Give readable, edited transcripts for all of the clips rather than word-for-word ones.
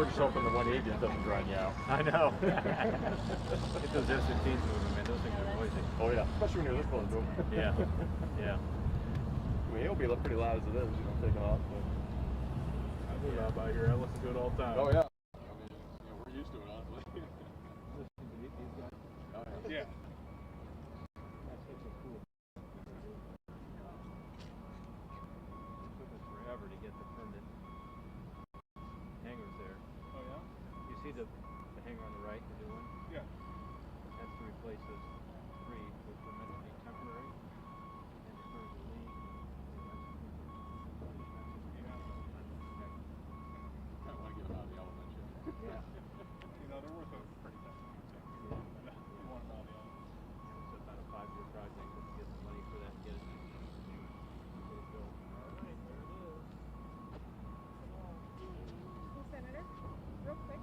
just hoping the 180 doesn't drown you out. I know. Get those F-15s moving, man. Those things are noisy. Oh yeah, especially when you're this close to them. Yeah, yeah. I mean, it'll be pretty loud as it is, taking off. But... I do it out by here. I listen to it all the time. Oh yeah. I mean, we're used to it, honestly. Oh yeah. That's such a cool. It took us forever to get the permanent hangars there. Oh yeah. You see the hangar on the right, the new one? Yeah. That's to replace those 3, which were meant to be temporary. And because of the leak, I want to get them out of the element. yeah. They're worth a pretty tough money too. Yeah. You want them out of the element. It's about a 5-year project to get the money for that and get it built. All right, there it is. Hey, Senator, real quick.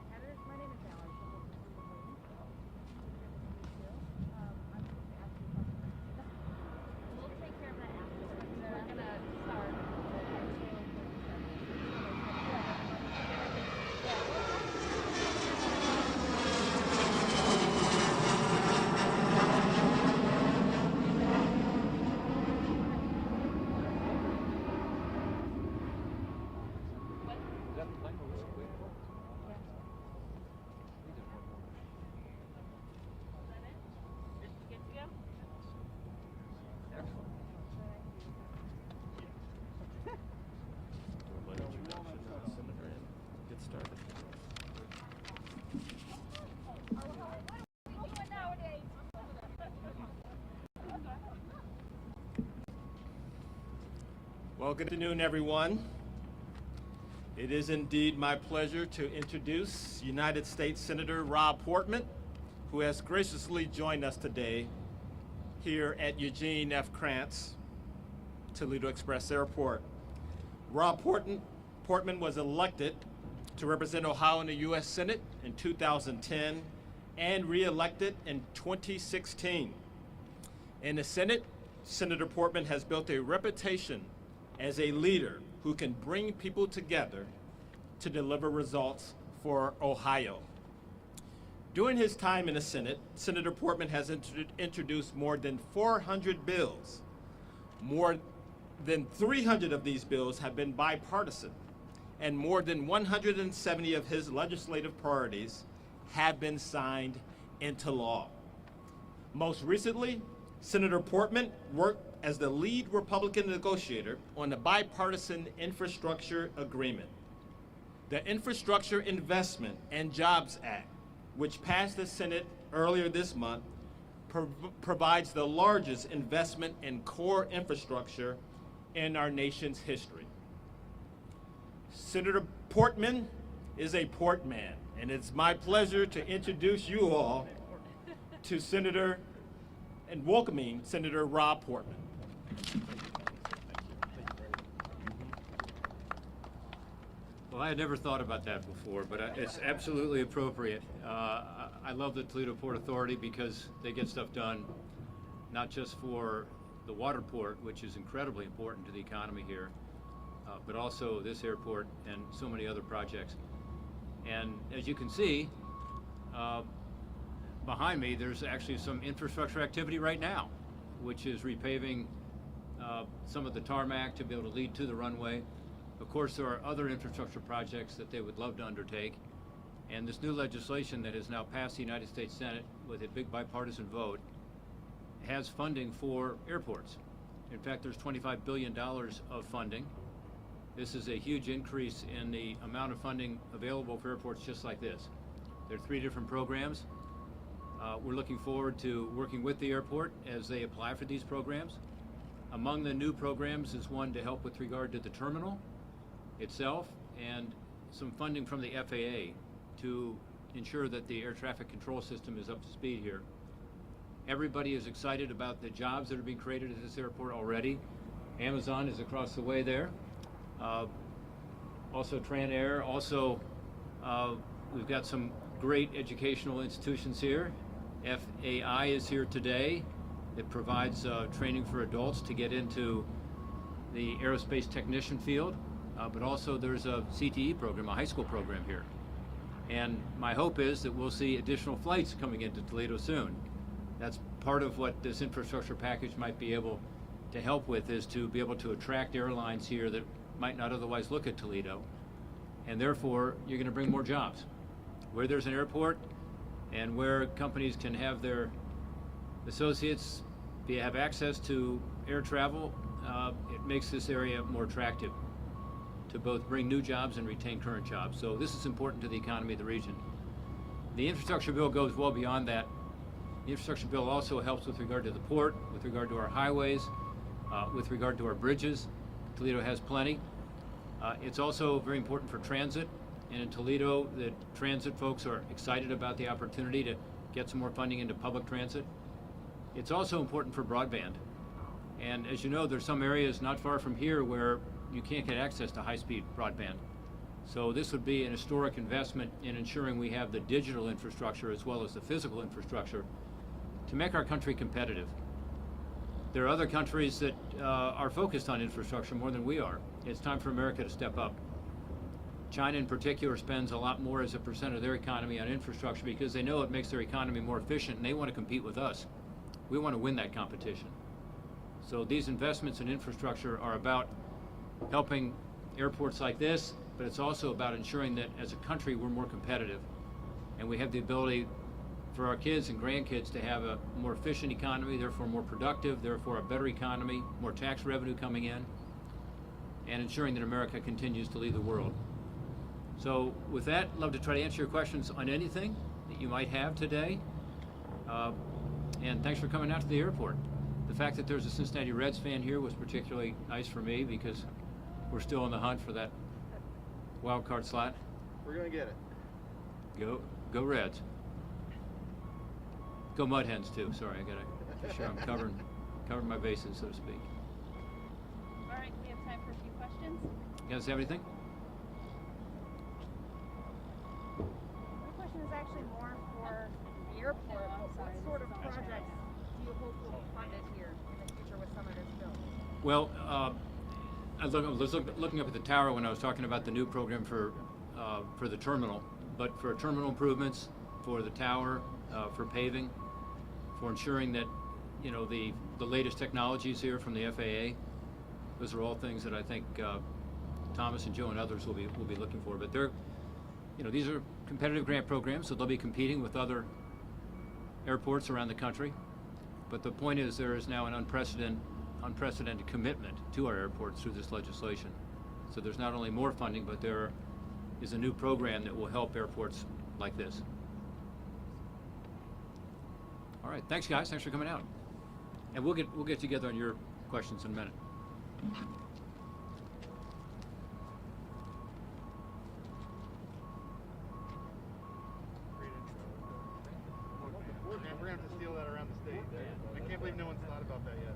Senator, my name is Alex. I'm with the Portman. I'm supposed to ask you a question. We'll take care of that afterwards. We're gonna start. Is that the plane we're waiting for? Get started. Well, good afternoon, everyone. It is indeed my pleasure to introduce United States Senator Rob Portman, who has graciously joined us today here at Eugene F. Kranz Toledo Express Airport. Rob Portman was elected to represent Ohio in the U.S. Senate in 2010 and re-elected in 2016. In the Senate, Senator Portman has built a reputation as a leader who can bring people together to deliver results for Ohio. During his time in the Senate, Senator Portman has introduced more than 400 bills. More than 300 of these bills have been bipartisan, and more than 170 of his legislative priorities have been signed into law. Most recently, Senator Portman worked as the lead Republican negotiator on the bipartisan infrastructure agreement. The Infrastructure Investment and Jobs Act, which passed the Senate earlier this month, provides the largest investment in core infrastructure in our nation's history. Senator Portman is a Portman, and it's my pleasure to introduce you all to Senator and welcoming Senator Rob Portman. Well, I had never thought about that before, but it's absolutely appropriate. I love the Toledo Port Authority because they get stuff done, not just for the water port, which is incredibly important to the economy here, but also this airport and so many other projects. And as you can see, behind me, there's actually some infrastructure activity right now, which is repaving some of the tarmac to be able to lead to the runway. Of course, there are other infrastructure projects that they would love to undertake. And this new legislation that has now passed the United States Senate with a big bipartisan vote has funding for airports. In fact, there's $25 billion of funding. This is a huge increase in the amount of funding available for airports just like this. There are 3 different programs. We're looking forward to working with the airport as they apply for these programs. Among the new programs is one to help with regard to the terminal itself and some funding from the FAA to ensure that the air traffic control system is up to speed here. Everybody is excited about the jobs that are being created at this airport already. Amazon is across the way there. Also Tran-Air. Also, we've got some great educational institutions here. FAI is here today. It provides training for adults to get into the aerospace technician field. but also there's a CTE program, a high school program here. And my hope is that we'll see additional flights coming into Toledo soon. That's part of what this infrastructure package might be able to help with, is to be able to attract airlines here that might not otherwise look at Toledo. And therefore, you're going to bring more jobs. Where there's an airport and where companies can have their associates have access to air travel, it makes this area more attractive to both bring new jobs and retain current jobs. So this is important to the economy of the region. The infrastructure bill goes well beyond that. The infrastructure bill also helps with regard to the port, with regard to our highways, with regard to our bridges. Toledo has plenty. It's also very important for transit. And in Toledo, the transit folks are excited about the opportunity to get some more funding into public transit. It's also important for broadband. And as you know, there's some areas not far from here where you can't get access to high-speed broadband. So this would be an historic investment in ensuring we have the digital infrastructure as well as the physical infrastructure to make our country competitive. There are other countries that are focused on infrastructure more than we are. It's time for America to step up. China in particular spends a lot more as a percent of their economy on infrastructure because they know it makes their economy more efficient and they want to compete with us. We want to win that competition. So these investments in infrastructure are about helping airports like this, but it's also about ensuring that as a country we're more competitive and we have the ability for our kids and grandkids to have a more efficient economy, therefore more productive, therefore a better economy, more tax revenue coming in, and ensuring that America continues to lead the world. So with that, I'd love to try to answer your questions on anything that you might have today. And thanks for coming out to the airport. The fact that there's a Cincinnati Reds fan here was particularly nice for me because we're still on the hunt for that wild card slot. We're gonna get it. Go Reds. Go Mud Hens too. Sorry, I gotta make sure I'm covering my bases, so to speak. All right, we have time for a few questions. You guys have anything? My question is actually more for the airport. What sort of projects do you hope will be funded here in the future with some of this bill? Well, I was looking up at the tower when I was talking about the new program for the terminal, but for terminal improvements, for the tower, for paving, for ensuring that the latest technologies here from the FAA. Those are all things that I think Thomas and Joe and others will be looking for. But they're, these are competitive grant programs, so they'll be competing with other airports around the country. But the point is, there is now an unprecedented commitment to our airports through this legislation. So there's not only more funding, but there is a new program that will help airports like this. All right, thanks guys, thanks for coming out. And we'll get together on your questions in a minute. Portman, we're gonna have to steal that around the state. I can't believe no one's thought about that yet.